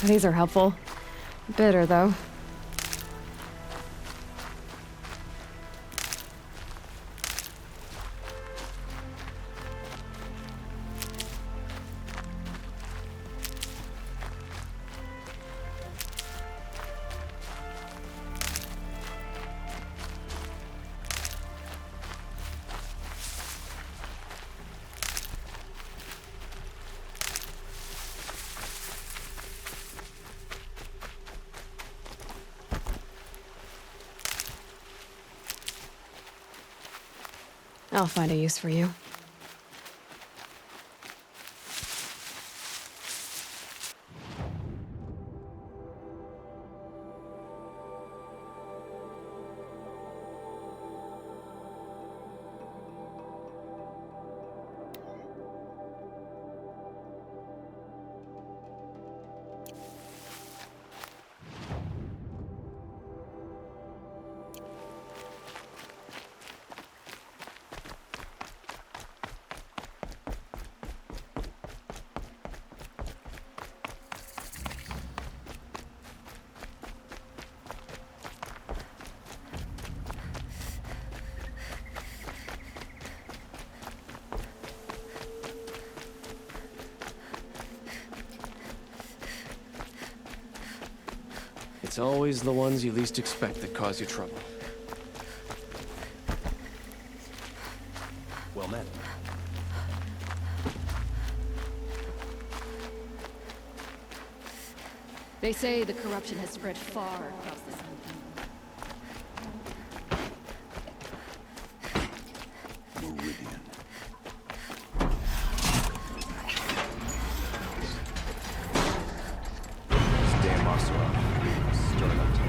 These are helpful. Bitter, though. I'll find a use for you. It's always the ones you least expect that cause you trouble. Well met. They say the corruption has spread far across the sun. Meridian. This damn Oseram. Starting up to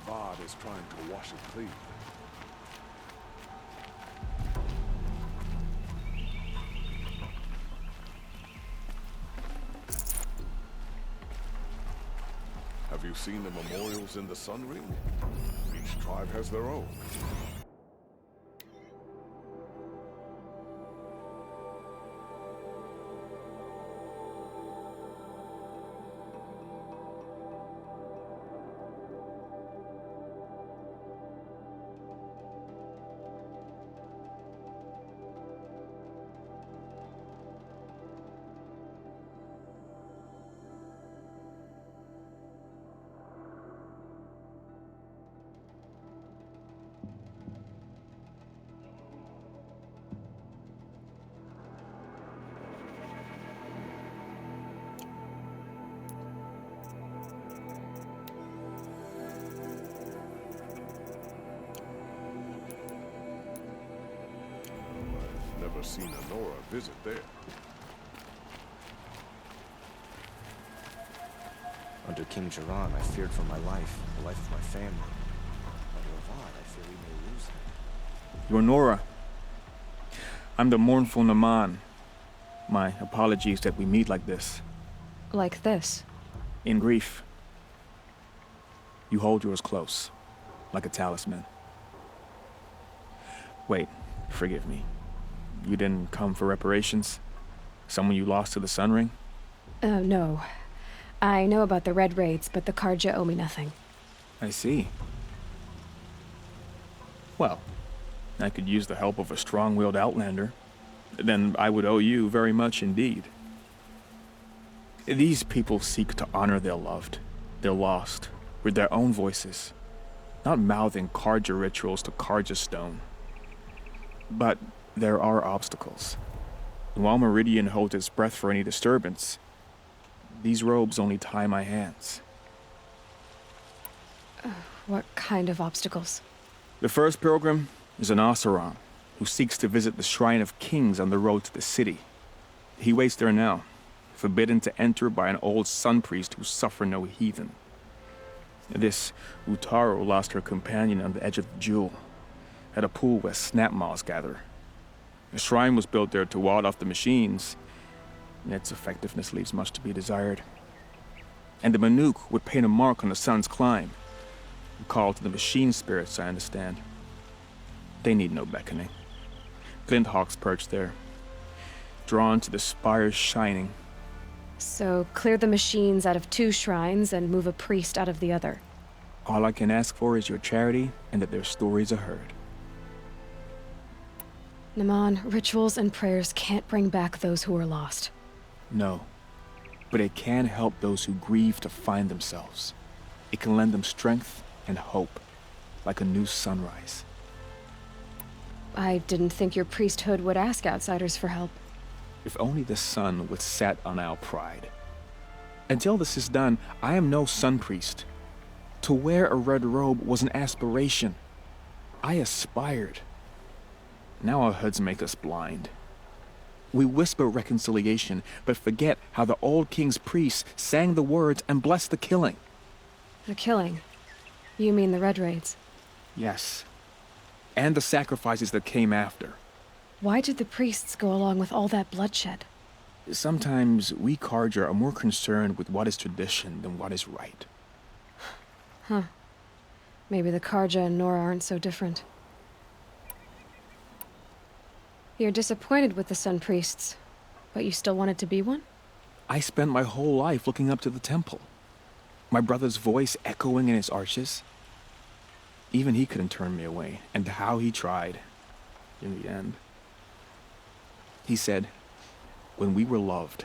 Avad is trying to wash it clean. Have you seen the memorials in the Sun Ring? Each tribe has their own. Never seen Anora visit there. Under King Jiran, I feared for my life, the life of my family. Under Avad, I fear we may lose him. You're Nora. I'm the mournful Naman. My apologies that we meet like this. Like this. In grief. You hold yours close, like a talisman. Wait, forgive me. You didn't come for reparations? Someone you lost to the Sun Ring? No. I know about the Red Raids, but the Carja owe me nothing. I see. Well, I could use the help of a strong-willed outlander. Then I would owe you very much indeed. These people seek to honor their loved, their lost, with their own voices, not mouthing Carja rituals to Carja stone. But there are obstacles. While Meridian holds its breath for any disturbance, these robes only tie my hands. What kind of obstacles? The first pilgrim is an Oseram who seeks to visit the Shrine of Kings on the road to the city. He waits there now, forbidden to enter by an old sun priest who suffer no heathen. This Utaro lost her companion on the edge of the Jewel, at a pool where snap moths gather. The shrine was built there to ward off the machines, and its effectiveness leaves much to be desired. And the Banuk would paint a mark on the sun's climb, a call to the machine spirits, I understand. They need no beckoning. Glinthawks perch there, drawn to the spires shining. So clear the machines out of 2 shrines and move a priest out of the other. All I can ask for is your charity and that their stories are heard. Naman, rituals and prayers can't bring back those who are lost. No, but it can help those who grieve to find themselves. It can lend them strength and hope, like a new sunrise. I didn't think your priesthood would ask outsiders for help. If only the sun would set on our pride. Until this is done, I am no sun priest. To wear a red robe was an aspiration. I aspired. Now our hoods make us blind. We whisper reconciliation, but forget how the old king's priests sang the words and blessed the killing. The killing? You mean the Red Raids? Yes. And the sacrifices that came after. Why did the priests go along with all that bloodshed? Sometimes we Carja are more concerned with what is tradition than what is right. Huh. Maybe the Karja and Nora aren't so different. You're disappointed with the Sun Priests, but you still wanted to be one? I spent my whole life looking up to the temple. My brother's voice echoing in its arches. Even he couldn't turn me away, and how he tried, in the end. He said, when we were loved,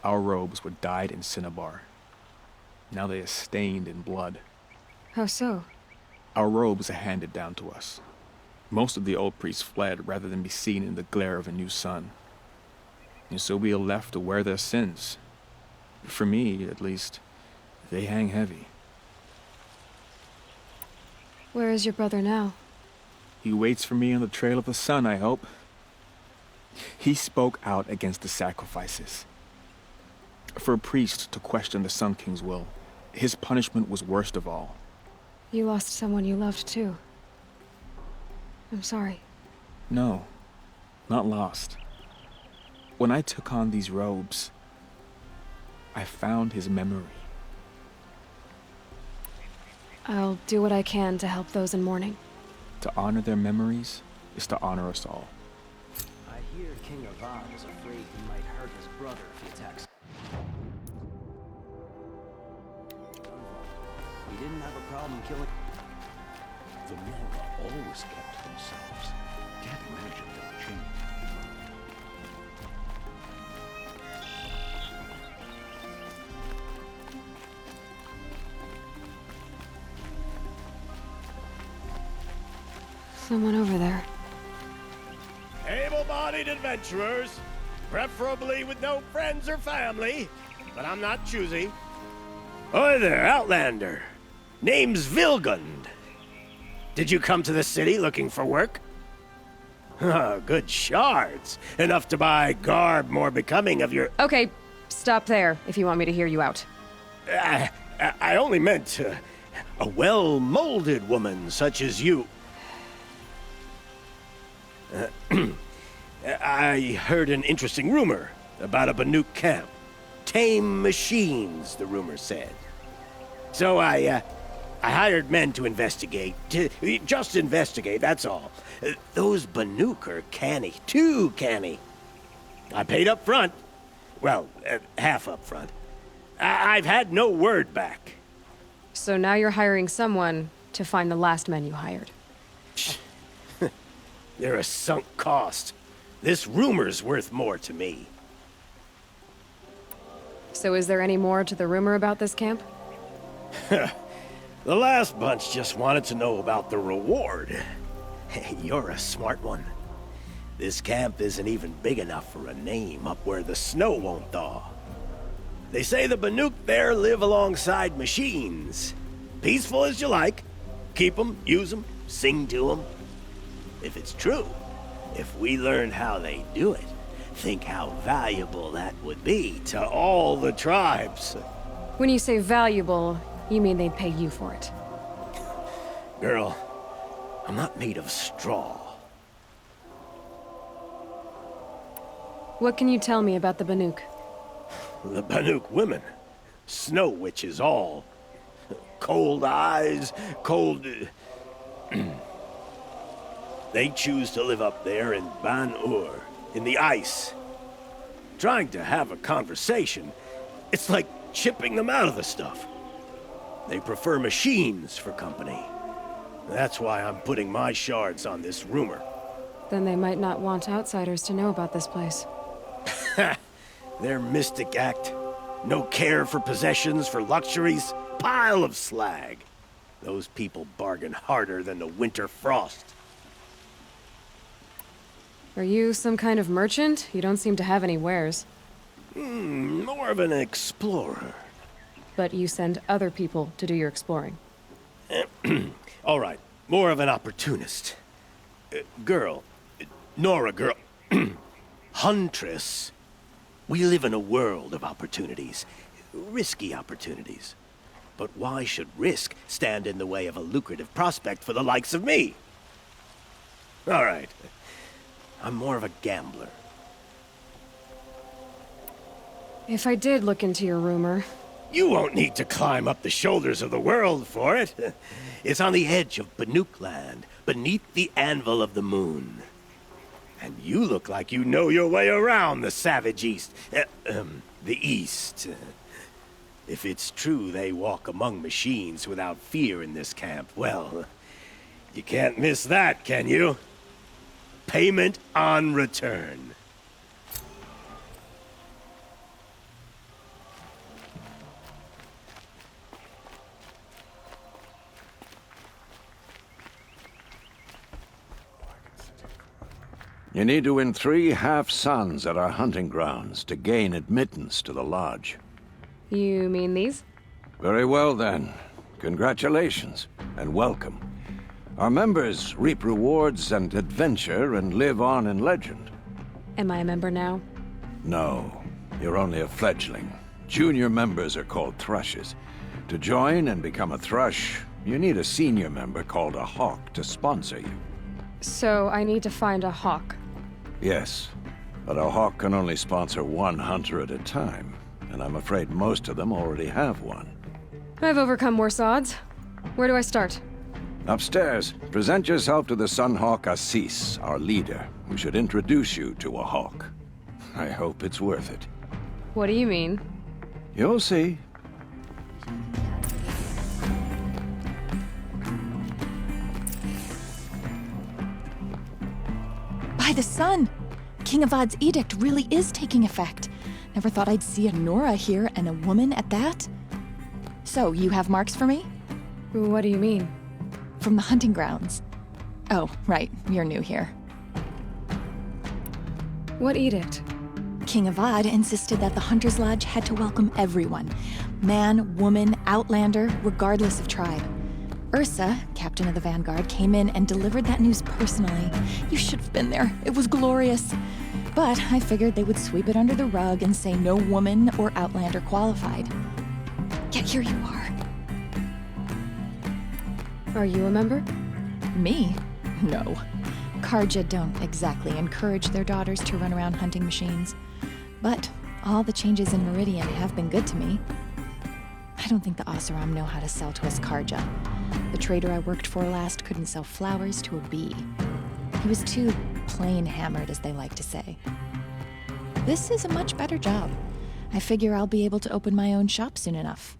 our robes were dyed in cinnabar. Now they are stained in blood. How so? Our robes are handed down to us. Most of the old priests fled rather than be seen in the glare of a new sun. And so we are left to wear their sins. For me, at least, they hang heavy. Where is your brother now? He waits for me on the trail of the sun, I hope. He spoke out against the sacrifices. For a priest to question the Sun King's will, his punishment was worst of all. You lost someone you loved too. I'm sorry. No, not lost. When I took on these robes, I found his memory. I'll do what I can to help those in mourning. To honor their memories is to honor us all. I hear King Avad is afraid he might hurt his brother if he attacks. He didn't have a problem killing. The Nora always kept to themselves. Can't imagine they'll change. Someone over there. Able-bodied adventurers, preferably with no friends or family, but I'm not choosy. Oi there, Outlander. Name's Vilgund. Did you come to the city looking for work? Good shards. Enough to buy garb more becoming of your... Okay, stop there if you want me to hear you out. I only meant a well-molded woman such as you. I heard an interesting rumor about a Banuk camp. Tame machines, the rumor said. So I hired men to investigate. Just investigate, that's all. Those Banuk are canny, too canny. I paid up front. Well, half up front. I've had no word back. So now you're hiring someone to find the last men you hired. They're a sunk cost. This rumor's worth more to me. So is there any more to the rumor about this camp? The last bunch just wanted to know about the reward. You're a smart one. This camp isn't even big enough for a name up where the snow won't thaw. They say the Banuk there live alongside machines. Peaceful as you like. Keep them, use them, Sing to them? If it's true, if we learned how they do it, think how valuable that would be to all the tribes. When you say valuable, you mean they'd pay you for it. Girl, I'm not made of straw. What can you tell me about the Banuk? The Banuk women. Snow witches all. Cold eyes, cold... They choose to live up there in Ban-Ur, in the ice. Trying to have a conversation, it's like chipping them out of the stuff. They prefer machines for company. That's why I'm putting my shards on this rumor. Then they might not want outsiders to know about this place. Their mystic act. No care for possessions, for luxuries. Pile of slag. Those people bargain harder than the winter frost. Are you some kind of merchant? You don't seem to have any wares. More of an explorer. But you send other people to do your exploring. All right, more of an opportunist. Girl. Nora girl. Huntress. We live in a world of opportunities. Risky opportunities. But why should risk stand in the way of a lucrative prospect for the likes of me? All right. I'm more of a gambler. If I did look into your rumor... You won't need to climb up the shoulders of the world for it. It's on the edge of Banuk land, beneath the anvil of the moon. And you look like you know your way around the savage east. The east. If it's true they walk among machines without fear in this camp, well, you can't miss that, can you? Payment on return. You need to win 3 half-suns at our hunting grounds to gain admittance to the lodge. You mean these? Very well, then. Congratulations, and welcome. Our members reap rewards and adventure and live on in legend. Am I a member now? No, you're only a fledgling. Junior members are called thrushes. To join and become a thrush, you need a senior member called a hawk to sponsor you. So I need to find a hawk. Yes, but a hawk can only sponsor 1 hunter at a time, and I'm afraid most of them already have one. I've overcome worse odds. Where do I start? Upstairs, present yourself to the Sunhawk Assis, our leader, who should introduce you to a hawk. I hope it's worth it. What do you mean? You'll see. By the sun! King Avad's edict really is taking effect. Never thought I'd see a Nora here, and a woman at that. So, you have marks for me? What do you mean? From the hunting grounds. Oh, right, you're new here. What edict? King Avad insisted that the Hunter's Lodge had to welcome everyone. Man, woman, outlander, regardless of tribe. Ursa, captain of the Vanguard, came in and delivered that news personally. You should have been there. It was glorious. But I figured they would sweep it under the rug and say no woman or outlander qualified. Yet here you are. Are you a member? Me? No. Carja don't exactly encourage their daughters to run around hunting machines. But all the changes in Meridian have been good to me. I don't think the Oseram know how to sell to us Carja. The trader I worked for last couldn't sell flowers to a bee. He was too plain hammered, as they like to say. This is a much better job. I figure I'll be able to open my own shop soon enough.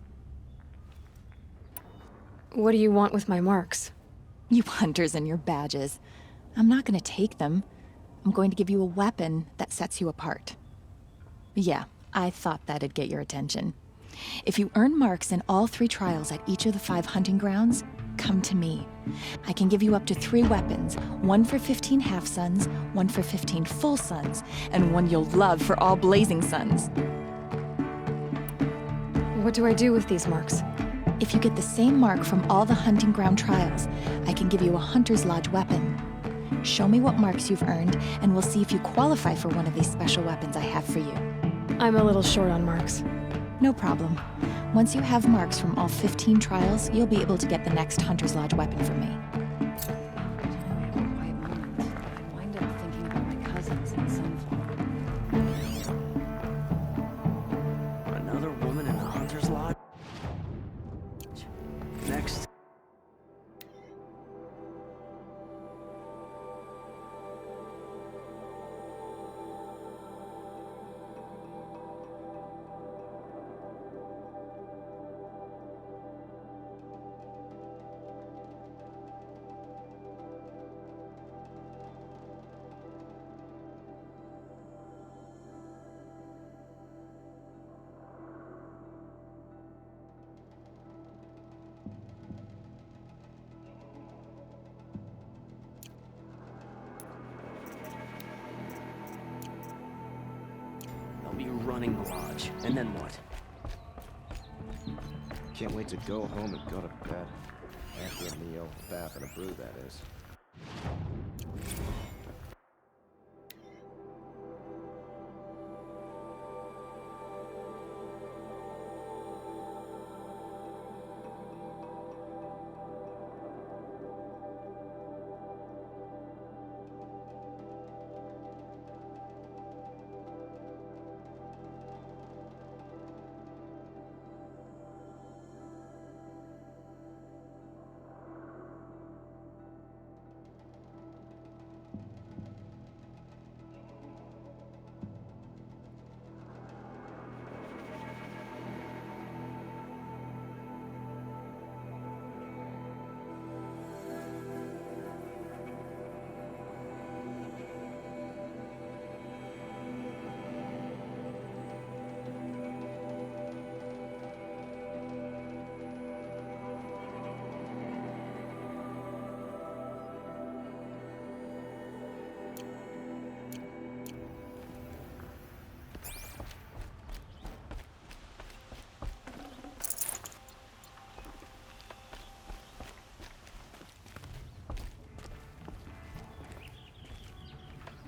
What do you want with my marks? You hunters and your badges. I'm not going to take them. I'm going to give you a weapon that sets you apart. Yeah, I thought that'd get your attention. If you earn marks in all 3 trials at each of the 5 hunting grounds, come to me. I can give you up to 3 weapons, 1 for 15 half-suns, 1 for 15 full suns, and 1 you'll love for all blazing suns. What do I do with these marks? If you get the same mark from all the hunting ground trials, I can give you a Hunter's Lodge weapon. Show me what marks you've earned, and we'll see if you qualify for one of these special weapons I have for you. I'm a little short on marks. No problem. Once you have marks from all 15 trials, you'll be able to get the next Hunter's Lodge weapon from me. Quiet moment. I wind up thinking about my cousins in Sunflower. Another woman in the Hunter's Lodge? Next. I'll be running the lodge. And then what? Can't wait to go home and go to bed. After a meal, a bath, and a brew, that is.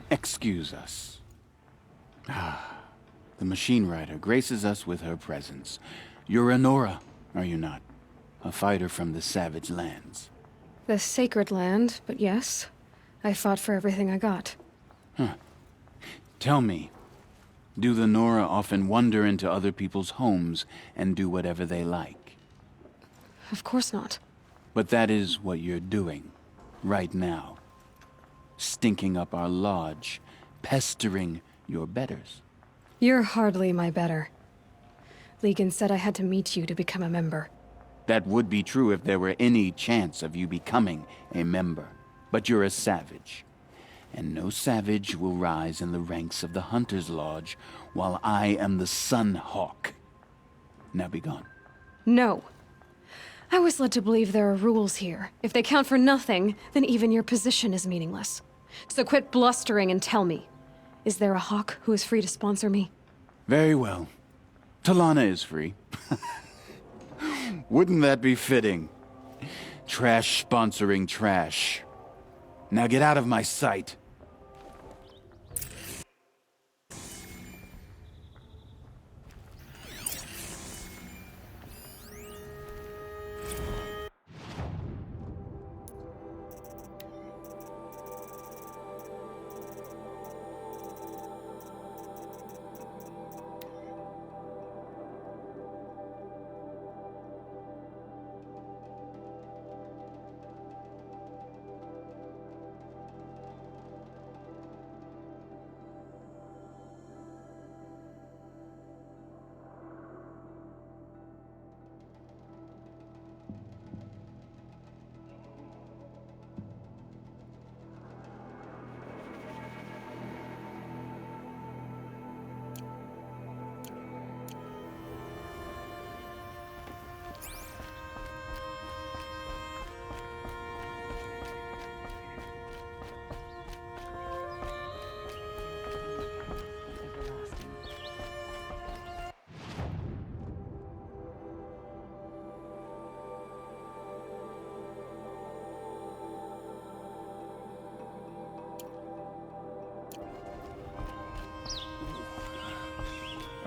Excuse us. The machine rider graces us with her presence. You're Anora, are you not? A fighter from the Savage Lands. The Sacred Land, but yes. I fought for everything I got. Tell me, do the Nora often wander into other people's homes and do whatever they like? Of course not. But that is what you're doing, right now. Stinking up our lodge, pestering your betters. You're hardly my better. Legan said I had to meet you to become a member. That would be true if there were any chance of you becoming a member. But you're a savage. And no savage will rise in the ranks of the Hunter's Lodge while I am the Sun Hawk. Now be gone. No. I was led to believe there are rules here. If they count for nothing, then even your position is meaningless. So quit blustering and tell me. Is there a hawk who is free to sponsor me? Very well. Talana is free. Wouldn't that be fitting? Trash sponsoring trash. Now get out of my sight.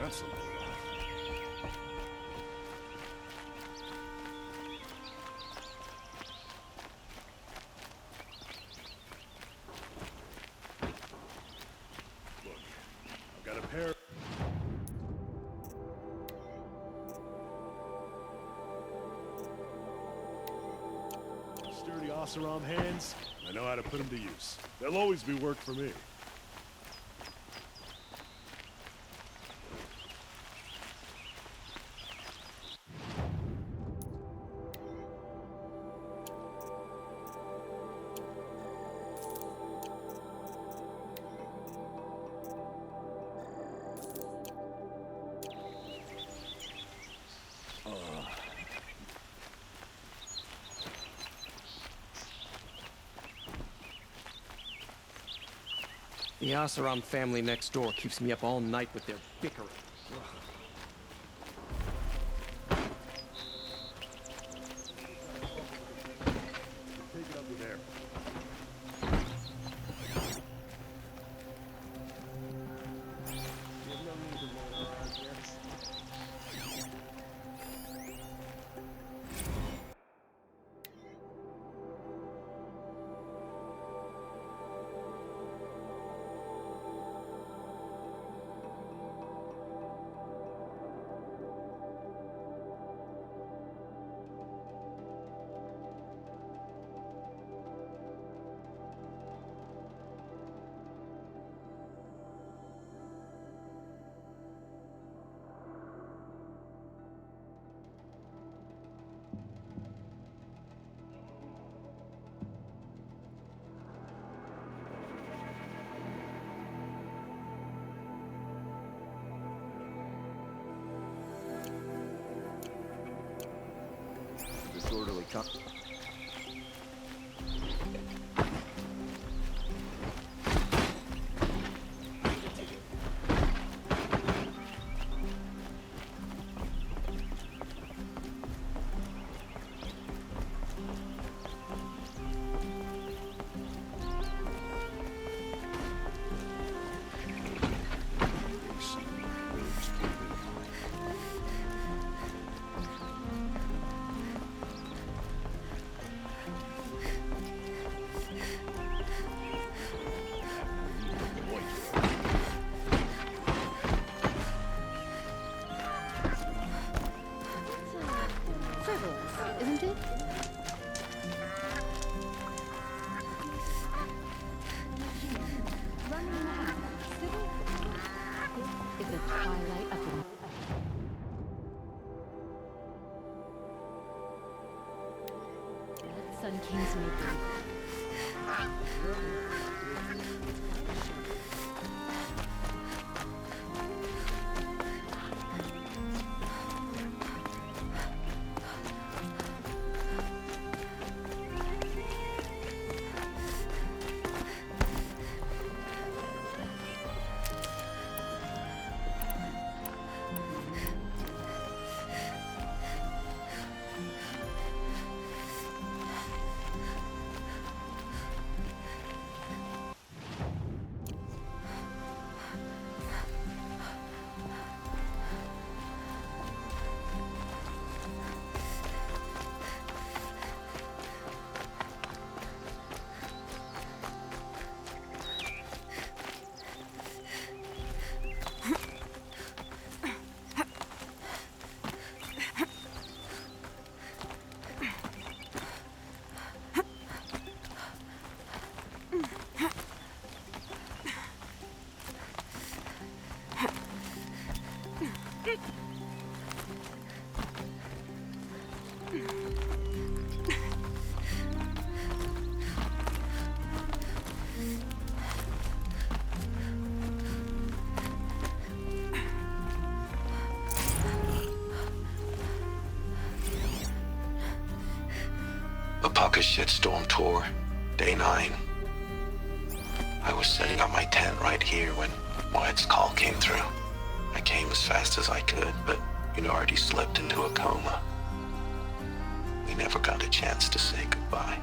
ransom. Look, I've got a pair. Sturdy Oseram hands. I know how to put them to use. There'll always be work for me. The Oseram family next door keeps me up all night with their bickering. Take it up with air. Disorderly Frivolous, isn't it? Running around, civil. This is the twilight of the... Let Sun Kings may be. Apaka Shitstorm Tour, Day 9. I was setting up my tent right here when Wyatt's call came through. I came as fast as I could, but you'd already slipped into a coma. We never got a chance to say goodbye.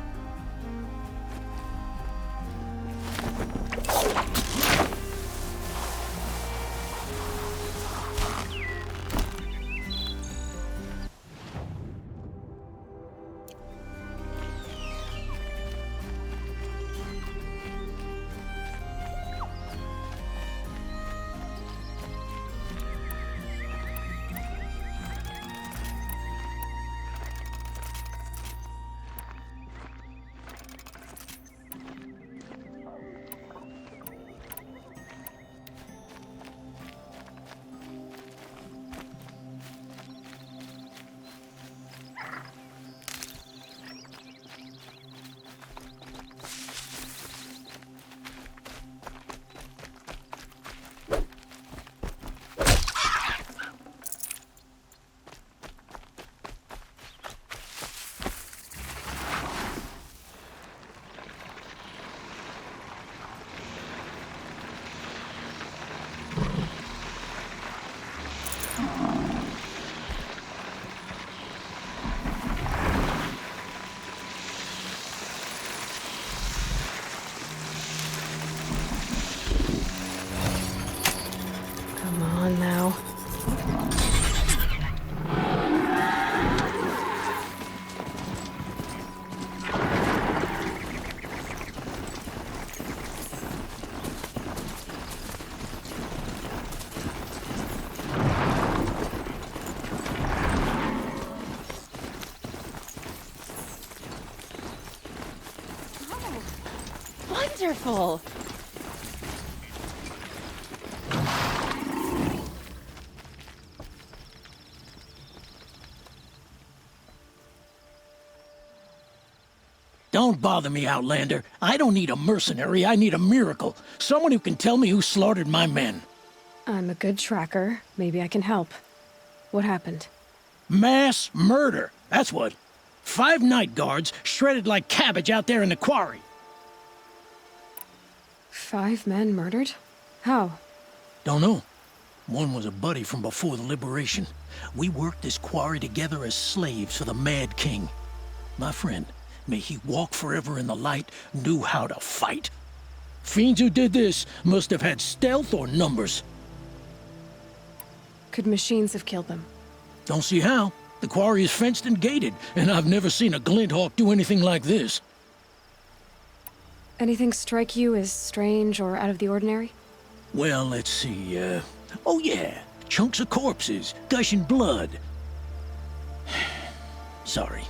wonderful! Don't bother me, Outlander. I don't need a mercenary, I need a miracle. Someone who can tell me who slaughtered my men. I'm a good tracker. Maybe I can help. What happened? Mass murder, that's what. 5 night guards shredded like cabbage out there in the quarry. 5 men murdered? How? Don't know. One was a buddy from before the liberation. We worked this quarry together as slaves for the Mad King. My friend, may he walk forever in the light, knew how to fight. Fiends who did this must have had stealth or numbers. Could machines have killed them? Don't see how. The quarry is fenced and gated, and I've never seen a Glinthawk do anything like this. Anything strike you as strange or out of the ordinary? Well, let's see, oh yeah, chunks of corpses, gushing blood. Sorry.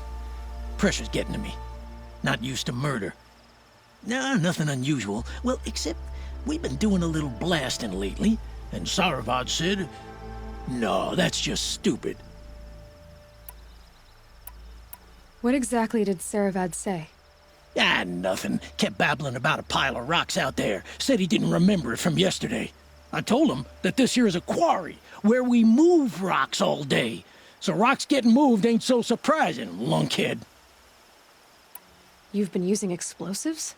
Pressure's getting to me. Not used to murder. Nah, nothing unusual. Well, except we've been doing a little blasting lately, and Saravad said, no, that's just stupid. What exactly did Saravad say? Ah, nothing. Kept babbling about a pile of rocks out there. Said he didn't remember it from yesterday. I told him that this here is a quarry, where we move rocks all day. So rocks getting moved ain't so surprising, lunkhead. You've been using explosives?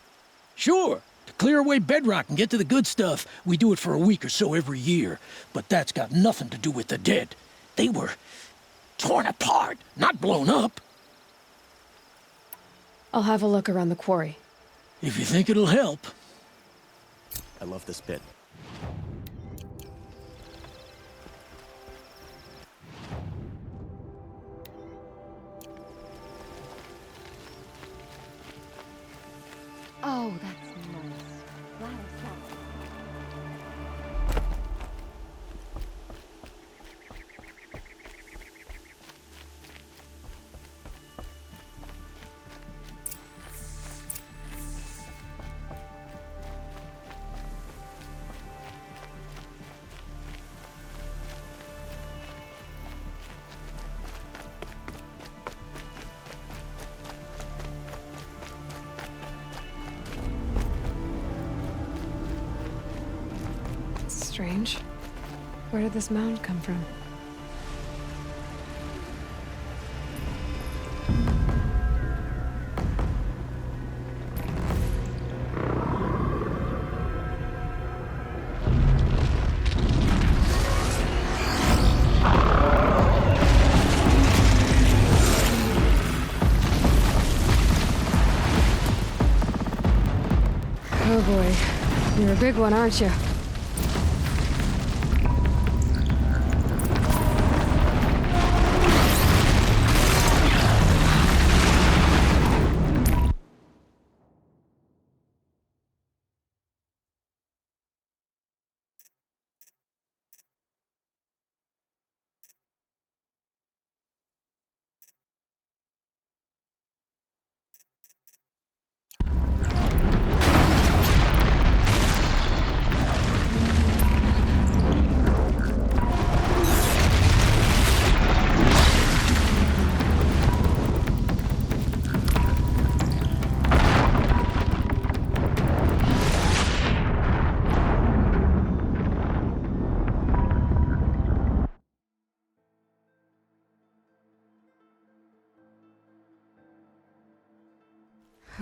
Sure. To clear away bedrock and get to the good stuff, we do it for a week or so every year. But that's got nothing to do with the dead. They were torn apart, not blown up. I'll have a look around the quarry. If you think it'll help. I love this bit. Oh, that's nice. Glad I saw it. Strange. Where did this mound come from? Oh boy, you're a big one, aren't you?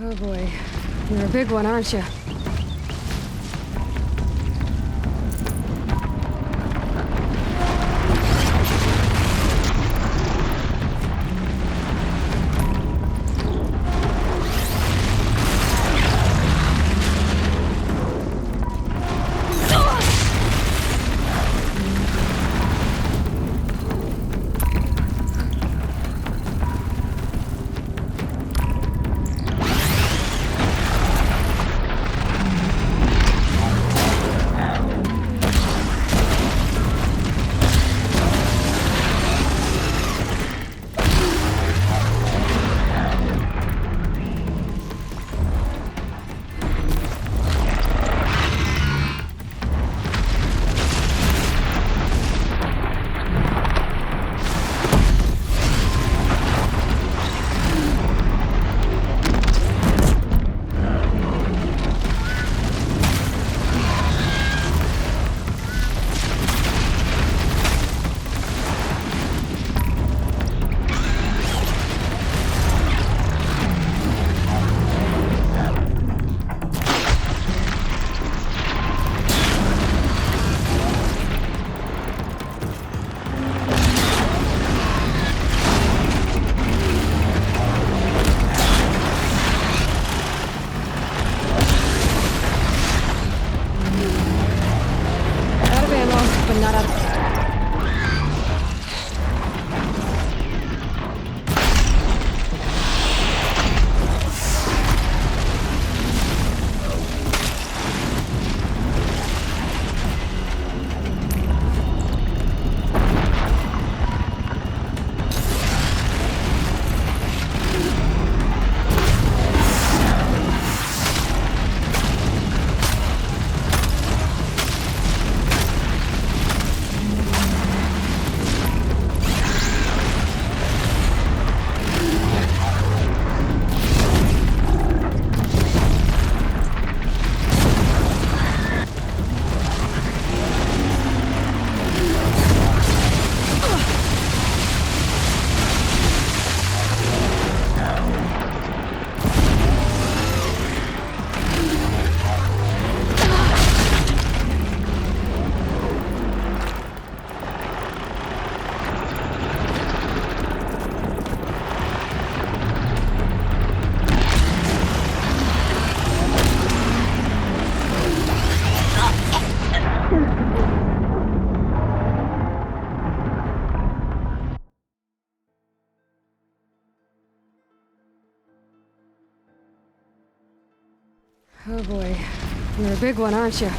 Oh boy, you're a big one, aren't you? Oh boy. You're a big one, aren't you?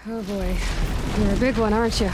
Oh boy. You're a big one, aren't you?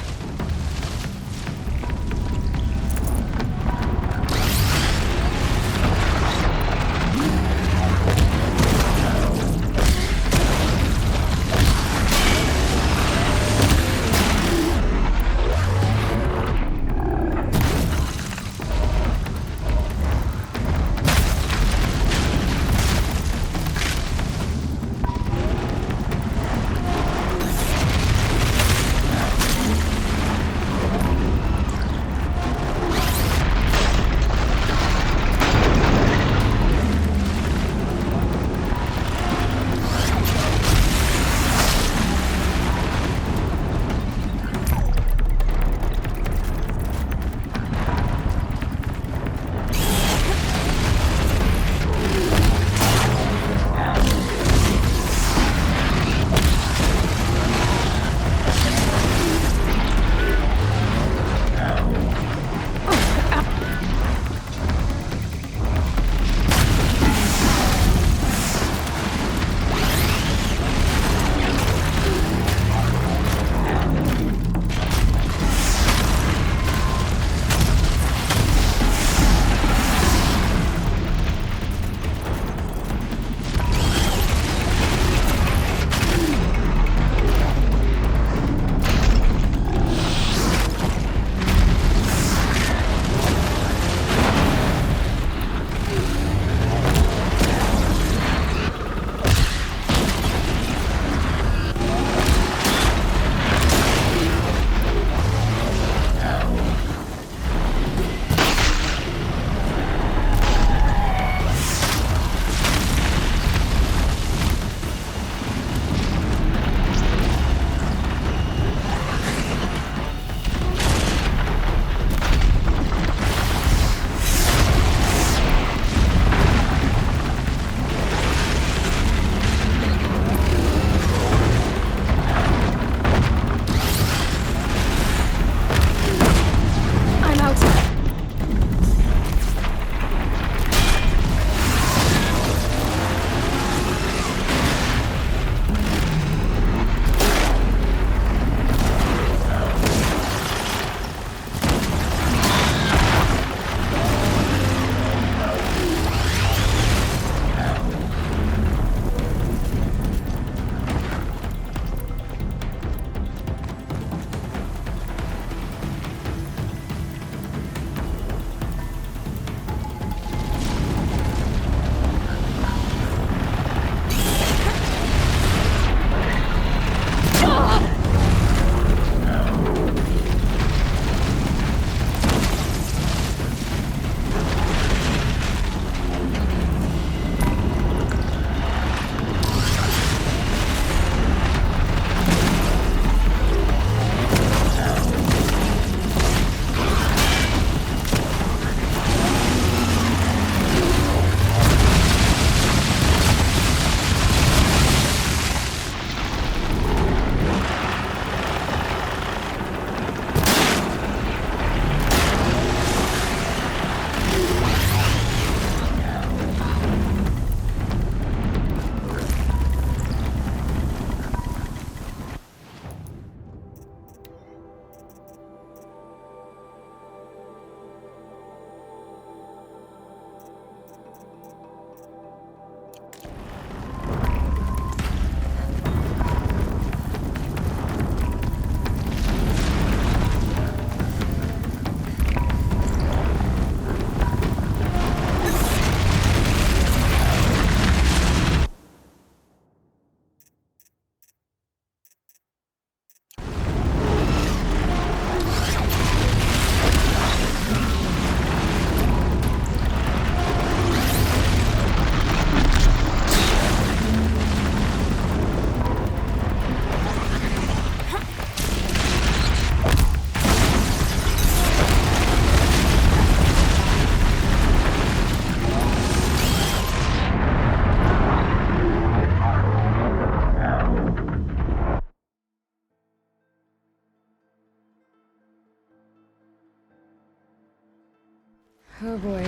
Oh boy.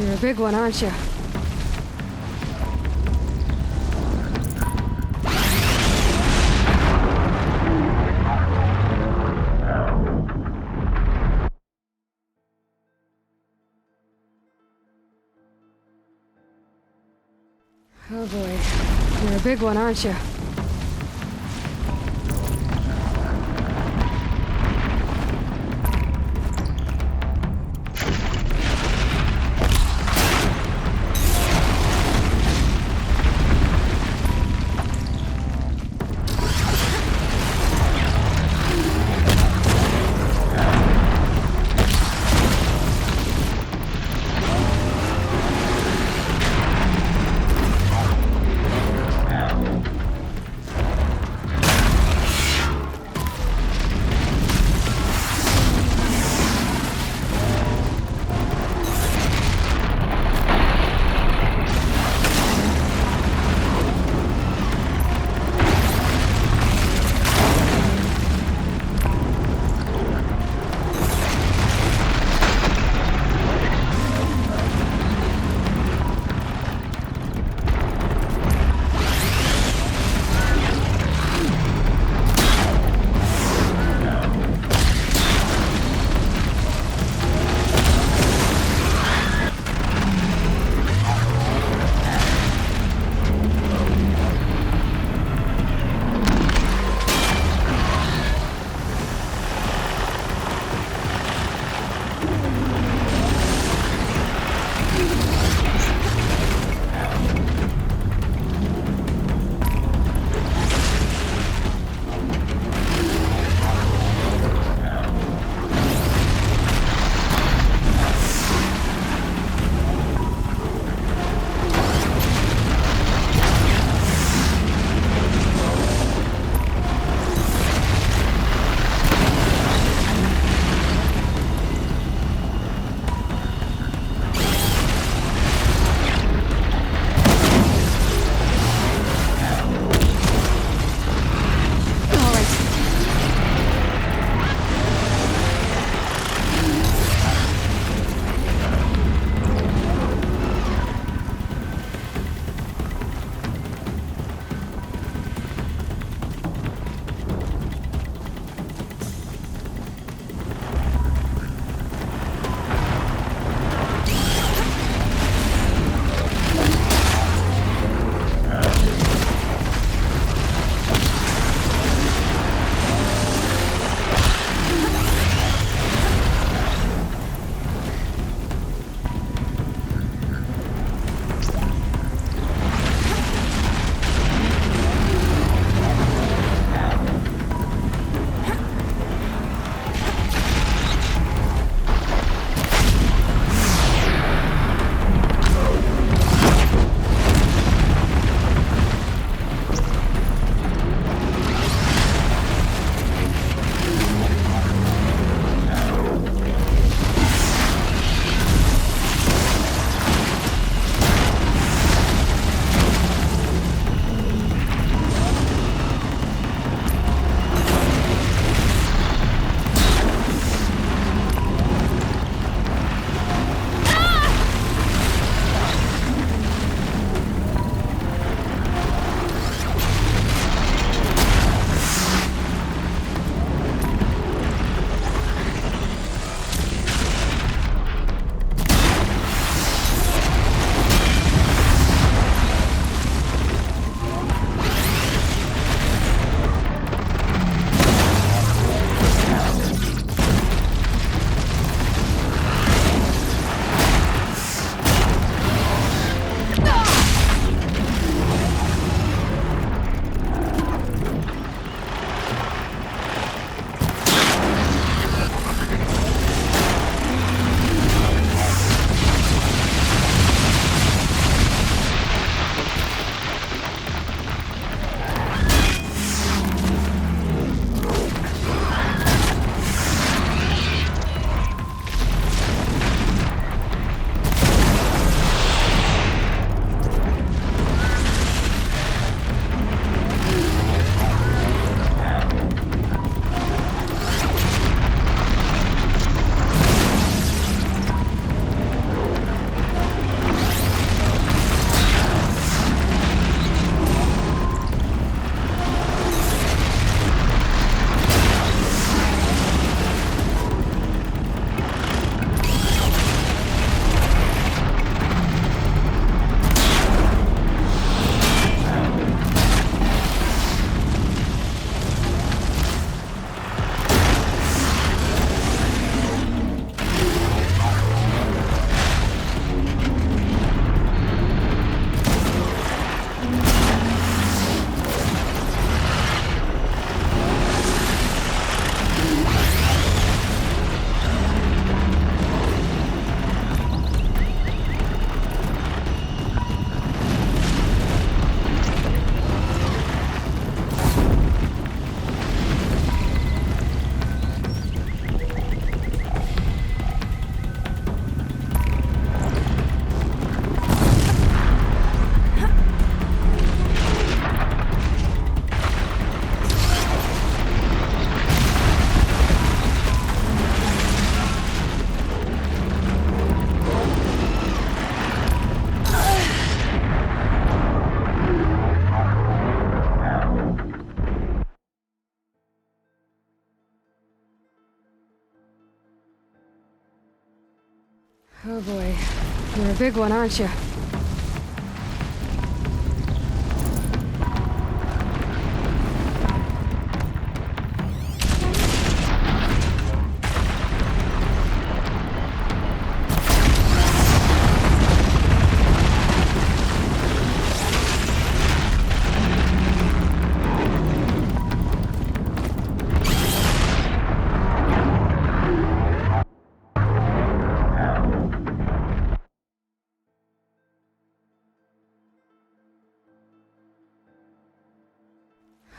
You're a big one, aren't you? Oh boy. You're a big one, aren't you? Oh boy. You're a big one, aren't you?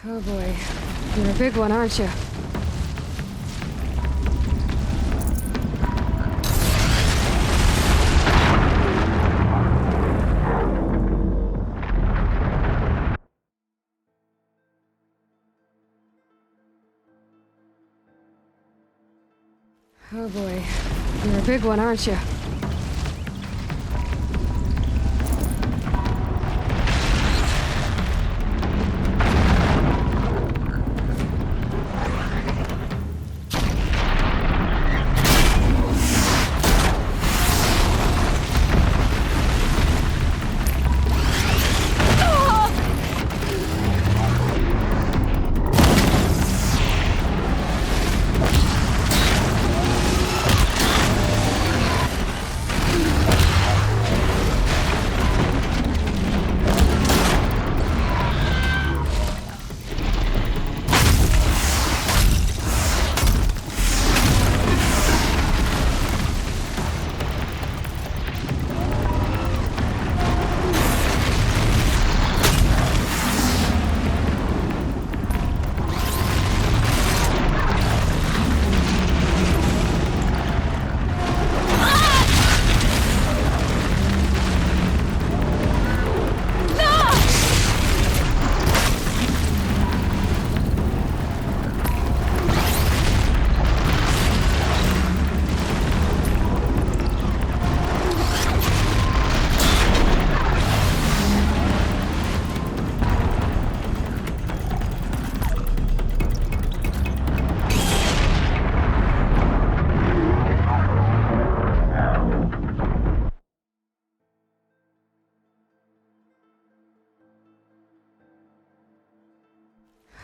Oh boy. You're a big one, aren't you? Oh boy. You're a big one, aren't you?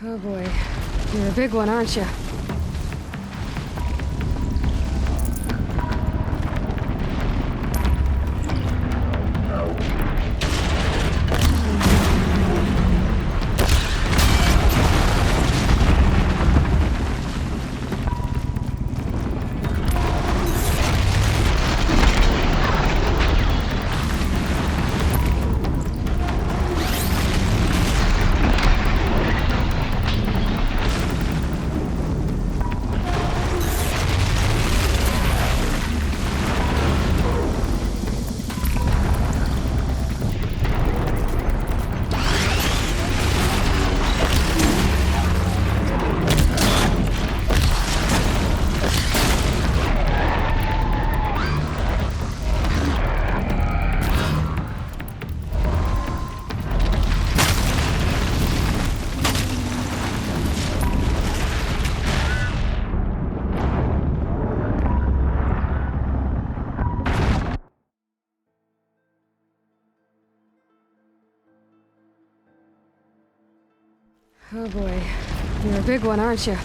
Oh boy. You're a big one, aren't you? Oh boy. You're a big one, aren't you?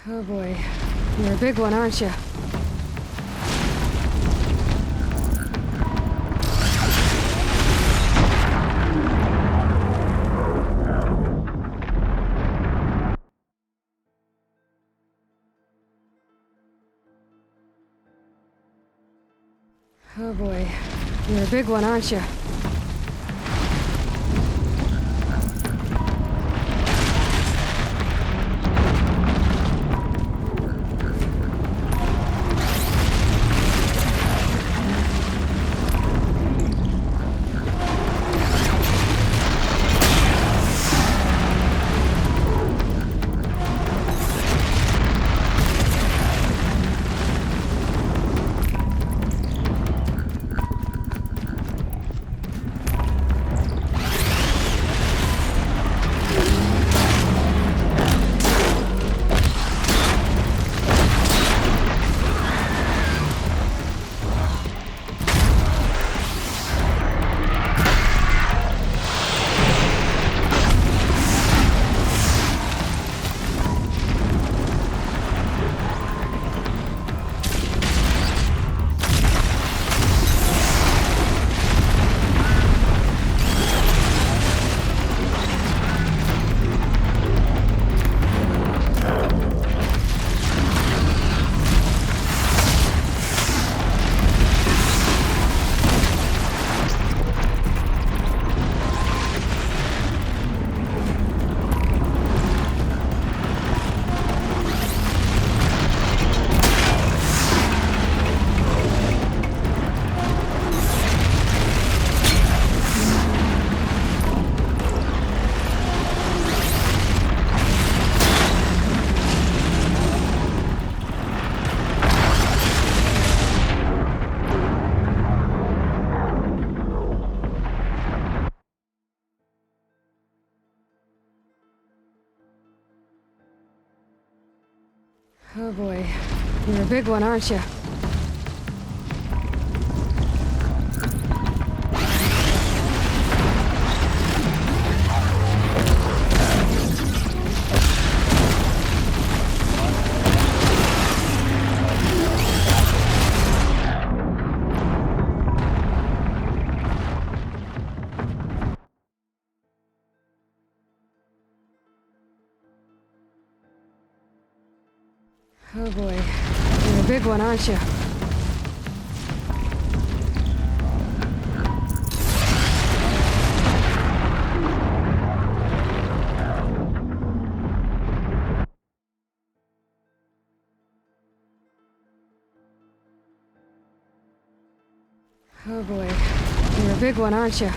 Oh boy. You're a big one, aren't you? Oh boy. You're a big one, aren't you? Oh boy. You're a big one, aren't you? Oh boy. You're a big one, aren't you? Oh boy. You're a big one, aren't you?